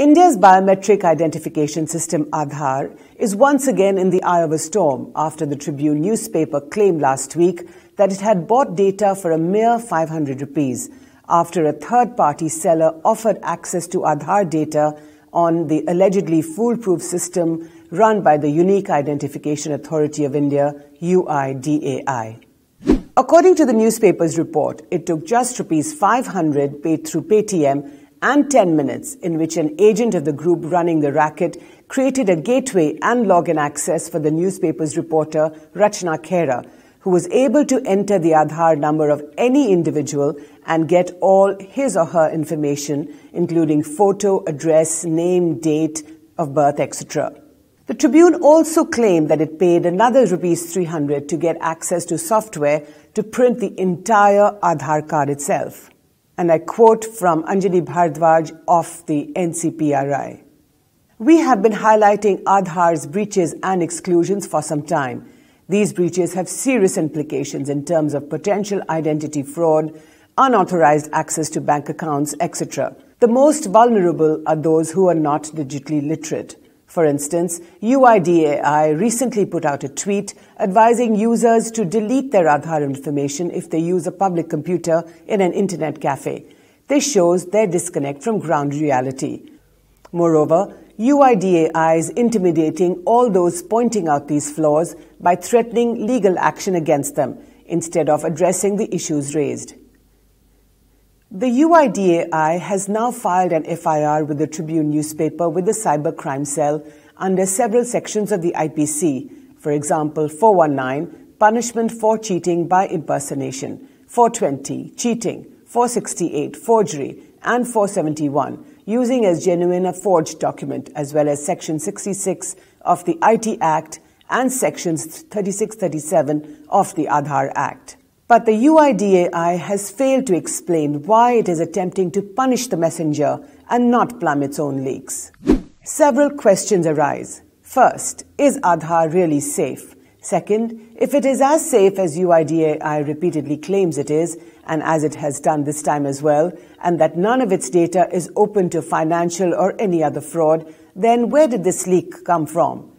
India's biometric identification system Aadhaar is once again in the eye of a storm after the Tribune newspaper claimed last week that it had bought data for a mere 500 rupees after a third-party seller offered access to Aadhaar data on the allegedly foolproof system run by the Unique Identification Authority of India, UIDAI. According to the newspaper's report, it took just Rs 500 paid through Paytm and 10 minutes in which an agent of the group running the racket created a gateway and login access for the newspaper's reporter Rachna Khaira, who was able to enter the Aadhaar number of any individual and get all his or her information, including photo, address, name, date of birth, etc. The Tribune also claimed that it paid another Rs 300 to get access to software to print the entire Aadhaar card itself. And I quote from Anjali Bhardwaj of the NCPRI. "We have been highlighting Aadhaar's breaches and exclusions for some time. These breaches have serious implications in terms of potential identity fraud, unauthorized access to bank accounts, etc. The most vulnerable are those who are not digitally literate. For instance, UIDAI recently put out a tweet advising users to delete their Aadhaar information if they use a public computer in an internet cafe. This shows their disconnect from ground reality. Moreover, UIDAI is intimidating all those pointing out these flaws by threatening legal action against them instead of addressing the issues raised." The UIDAI has now filed an FIR with the Tribune newspaper with the Cybercrime Cell under several sections of the IPC, for example 419, punishment for cheating by impersonation, 420, cheating, 468, forgery, and 471, using as genuine a forged document, as well as Section 66 of the IT Act and Sections 36-37 of the Aadhaar Act. But the UIDAI has failed to explain why it is attempting to punish the messenger and not plumb its own leaks. Several questions arise. First, is Aadhaar really safe? Second, if it is as safe as UIDAI repeatedly claims it is, and as it has done this time as well, and that none of its data is open to financial or any other fraud, then where did this leak come from?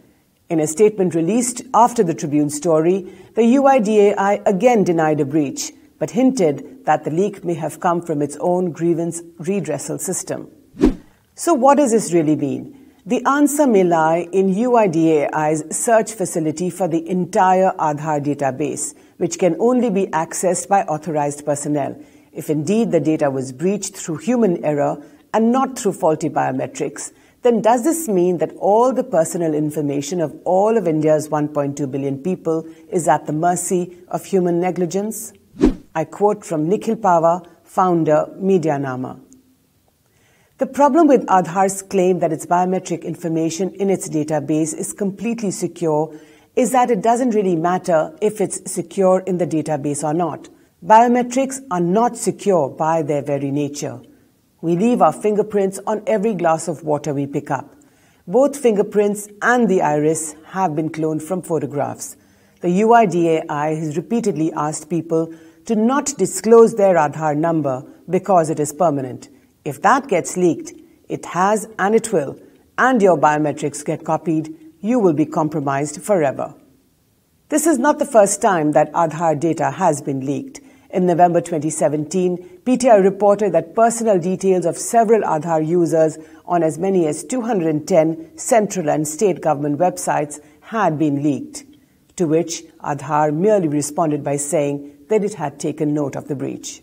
In a statement released after the Tribune story, the UIDAI again denied a breach, but hinted that the leak may have come from its own grievance redressal system. So what does this really mean? The answer may lie in UIDAI's search facility for the entire Aadhaar database, which can only be accessed by authorized personnel. If indeed the data was breached through human error and not through faulty biometrics, then does this mean that all the personal information of all of India's 1.2 billion people is at the mercy of human negligence? I quote from Nikhil Pava, founder, Medianama. The problem with Aadhaar's claim that its biometric information in its database is completely secure is that it doesn't really matter if it's secure in the database or not. Biometrics are not secure by their very nature. We leave our fingerprints on every glass of water we pick up. Both fingerprints and the iris have been cloned from photographs. The UIDAI has repeatedly asked people to not disclose their Aadhaar number because it is permanent. If that gets leaked, it has and it will, and your biometrics get copied, you will be compromised forever. This is not the first time that Aadhaar data has been leaked. In November 2017, PTI reported that personal details of several Aadhaar users on as many as 210 central and state government websites had been leaked, to which Aadhaar merely responded by saying that it had taken note of the breach.